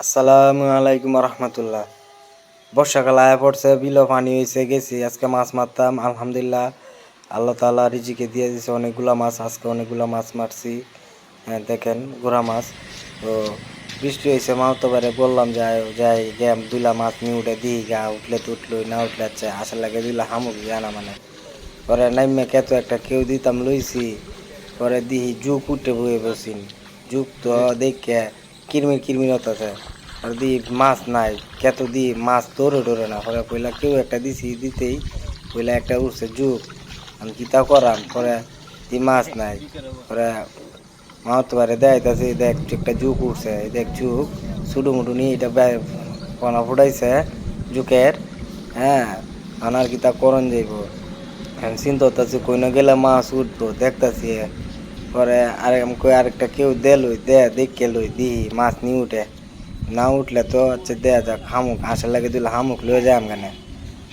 আসসালামু আলাইকুম রহমতুল্লাহ। বর্ষাকাল আয়া পড়ছে, বিলো পানি হয়েছে, গেছি আজকে মাছ মারতাম। আলহামদুলিল্লাহ, আল্লাহ তাআলা রিজিকে দিয়ে দিয়েছে অনেকগুলা মাছ। আজকে অনেকগুলা মাছ মারছি। হ্যাঁ, দেখেন গোড়া মাছ। তো বৃষ্টি হয়েছে, মা তো বারে বললাম যাই যাই গেম দুইলা মাছ নিয়ে উঠে দিই গা, উঠলে তো উঠলোই, না উঠলে আচ্ছা আসার লাগে দুইলা হামুক জানা মানে পরে নাইমে কেত একটা কেউ দিতাম লইছি। পরে দিহি জুক উঠে বয়ে বসিন, জুক তো দেখে কিরমির কিরমির হতেছে। আর দি মাছ নাই, কেত দি মাছ দৌড়ে ডরে না। পরে পয়লা কেউ একটা দিছি, দিতেই পয়লা একটা উঠছে জুক। আমি কিতা করাম, পরে দি মাছ নাই। পরে মাহতো বারে দেখাইতেছে, দেখ একটা জুক উঠছে, দেখ জুক ছুটু মুটু নিয়ে এটা পনা ফুটাইছে জুকের। হ্যাঁ, আনার কিতা করণ যাইব। এখন চিন্তা করতেছি কই না গেলে মাছ উঠবো, দেখতেছি। পরে আরেকটা কেউ দেখে লই দিহি মাছ নিয়ে উঠে। না উঠলে তো হচ্ছে দেয়া যাক হামুক, আসার লাগে দিলে হামুক লয়ে যায় আমগানে।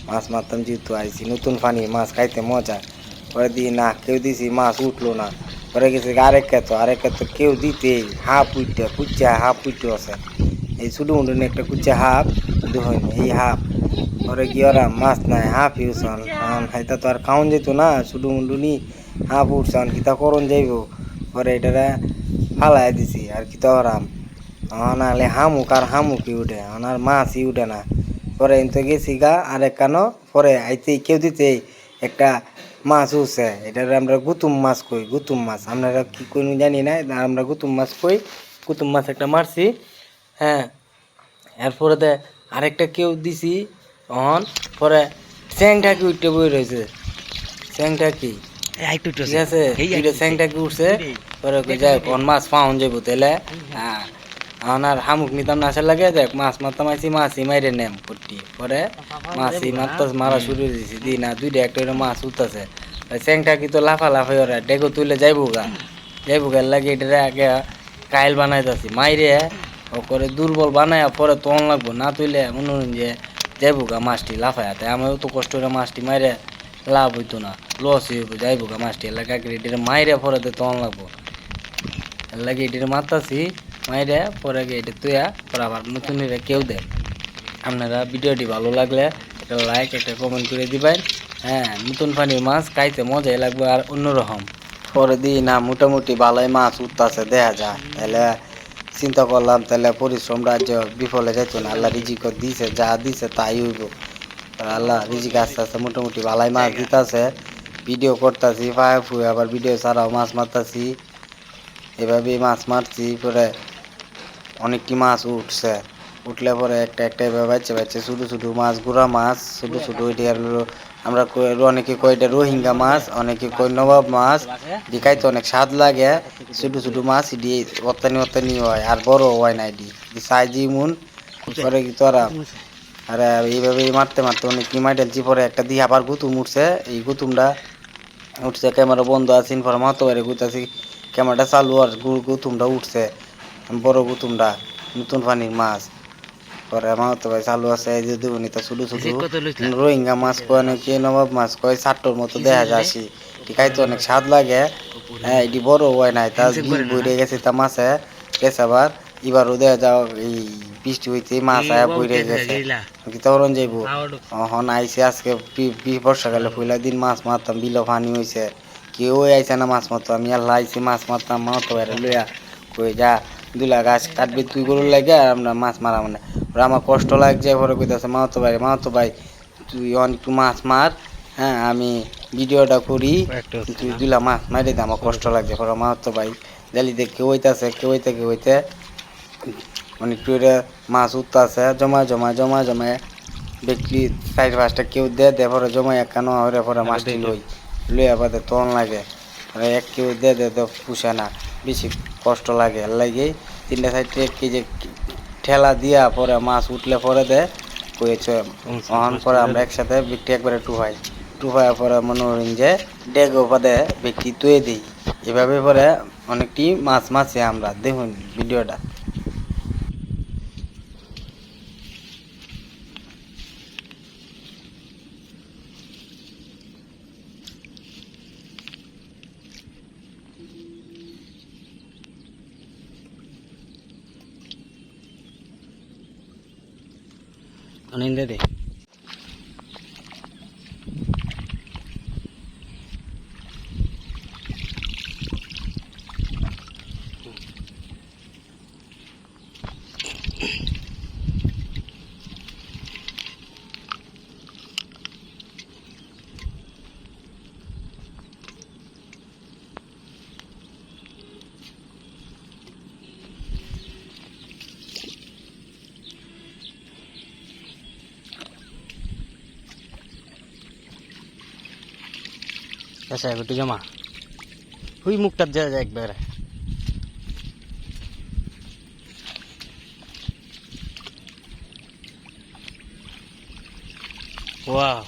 মাছ মারতাম যেহেতু আইসি নতুন পানি, মাছ খাইতে মজা। পরে দিই না, কেউ দিছি মাছ উঠলো না। পরে গেছে আরেক ক্ষেত্রে কেউ দিতেই হাফ উঠতে কুচ্চা হাফ উঠতে আছে। এই ছোটো মুটো একটা কুচ্চা হাফ দেখুন, এই হাফ। পরে কি ওরা মাছ নাই, হাফ ইউসন হাইতা তো আর খাওয়ান যেত না। ছোটো মুটো নি হাফ উঠছন, কিতা করণ যাইব। পরে এটারা ফালাই দিছি আর কিতা ওরাম। নাহলে হামুক আর হামুকই উঠে, আর মাছই উঠে না। পরে এনতে গেছি গা আরেক কানো, পরে আইতে কেউ দিতে একটা মাছ উঠছে। এটার আমরা গুতুম মাছ কই, গুতুম মাছ আপনারা কি কই জানি না, আমরা গুতুম মাছ কই। গুতুম মাছ একটা মারছি। হ্যাঁ, এরপরে দে আরেকটা কেউ দিছি অহন। পরে চ্যাংটা কি উঠতে বই রয়েছে, চ্যাংটা কি ঠিক আছে, দুইটা চ্যাংটা কি উঠছে। পরে যাই কোন মাছ পাওন যাবো তাহলে। হ্যাঁ, আর হামুক নিতাম না আসার লাগে, দেখ মাছ মারতাম আইসি, মাছই মাইরে নেম করতি। পরে মাছই মারা শুরু দিছি, দি না দুইটা একটা মাছ উঠতেছে। চ্যাংটা কি তো লাফা লাফাই ওরা ডেগো তুলে যাইবো গা লাগে। এটা আগে কাইল বানাইতেছি মাইরে ও করে দুর্বল বানায়, পরে তখন লাগবো না তুইলে মনে হন যে যাইবো গা মাছটি লাফায়। তাই আমার তো কষ্ট করে মাছটি মাইরে লাভ হইতো না, লস হইব, যাইবো গা মাছটি এলাকা মাইরে পরে তখন লাগবো। এর লাগে এটির মারতাছি মাইরে পরে এটা তুইয়া পরে আবার নতুন কেউ দেয়। আপনারা ভিডিওটি ভালো লাগলে একটা লাইক একটা কমেন্ট করে দিবেন। হ্যাঁ, নতুন পানির মাছ খাইতে মজাই লাগবে আর অন্যরকম। পরে দিই না মোটামুটি ভালোই মাছ উঠতেছে দেখা যায়, তাহলে চিন্তা করলাম তাহলে পরিশ্রম রাজ্য বিফলে যাইতো না। আল্লাহ রিজিক দিছে, যা দিছে তাই হইব। আল্লাহ রিজিক আস্তে আস্তে মোটামুটি ভালোই মাছ দিতেছে। ভিডিও করতেছি পায়ে ফুয়ে, আবার ভিডিও ছাড়াও মাছ মারতাছি। এভাবেই মাছ মারছি। পরে অনেকটি মাছ উঠছে, উঠলে পরে একটা একটা এভাবে বাচ্চা বাচ্চা ছোটো ছোটো মাছ, গুড়া মাছ ছোটো ছোটো। ওইটি আর আমরা অনেকে কই এটা রোহিঙ্গা মাছ, অনেকে কই নবাব মাছ। এটি খাইতে অনেক স্বাদ লাগে। ছোটো ছোটো মাছ এটি অত্যানি হয়, আর বড় হয় না। এটি সাইজি মুন করে কি তোরা। আর এইভাবে মারতে মারতে অনেক নিমাই ঢেলছি। পরে একটা দিয়ে আবার গুতুম উঠছে, এই গুতুমটা উঠছে। ক্যামেরা বন্ধ আছে, পরে মাতো বাইরে গুতাছি, ক্যামেরাটা চালু আর গুতুমটা উঠছে, বড় গুতুমটা নতুন পানির মাছ। পরে আমার তো ভাই চালু আছে, এই যে দেবনি তা ছোটো ছোটো রোহিঙ্গা মাছ কয় নাকি নবাব মাছ কয়, চারটোর মতো দেখা যাচ্ছি। ঠিকাই তো অনেক স্বাদ লাগে। হ্যাঁ, এটি বড় হয় নাই, তা বিল বইরে গেছে তা মাছে গেছে। আবার এবারও দেখা যাও এই বৃষ্টি হইতে মাছ আয়া বইরে গেছে, কি তখন যাইব। হন আইসে আজকে বর্ষাকালে পয়লা দিন মাছ মারতাম, বিলো পানি হয়েছে, কেউ আইসে না মাছ মারতো। আমি আল্লাহ আইসি মাছ মারতাম, মা তো বাইরে লইয়া কই যা দুলা গাছ কাটবি তুই গরুর লাগে, আর আমরা মাছ মারা মানে। আমার কষ্ট লাগছে। পরে কইতাছে মা তো ভাই তুই একটু মাছ মার, হ্যাঁ আমি ভিডিওটা করি, তুই দুলা মাছ মারি দে, আমার কষ্ট লাগছে। পরে মা তো ভাই দিল্লিতে কেউ হইতে অনেক মাছ উঠতেছে, জমা জমা জমা জমা দেখলি 4-5টা কেউ দে পরে জমা একানো হরে পরে মাছটি লইয়া বাদে তখন লাগে। এক কেউ দে তো পুষে না, বেশি কষ্ট লাগে। এর লাগে 3-4 কেজি ঠেলা দিয়া পরে মাছ উঠলে পরে দে কয়েছে অহন। পরে আমরা একসাথে ব্যক্তি একবারে টুফাইয়া পরে মনে করেন যে ডেগো বাদে ব্যক্তি তুয়ে দিই। এভাবে পরে অনেকটি মাছ মাছে আমরা দেখুন ভিডিওটা। অনিন্দে দে আচ্ছা গুটি জমা হুই মুখটা যায় একবার ওয়াও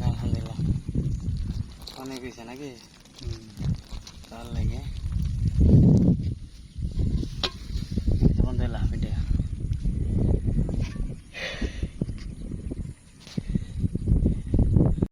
আলহামদুলিল্লাহ অনেক হয়েছে নাকি তার লাগে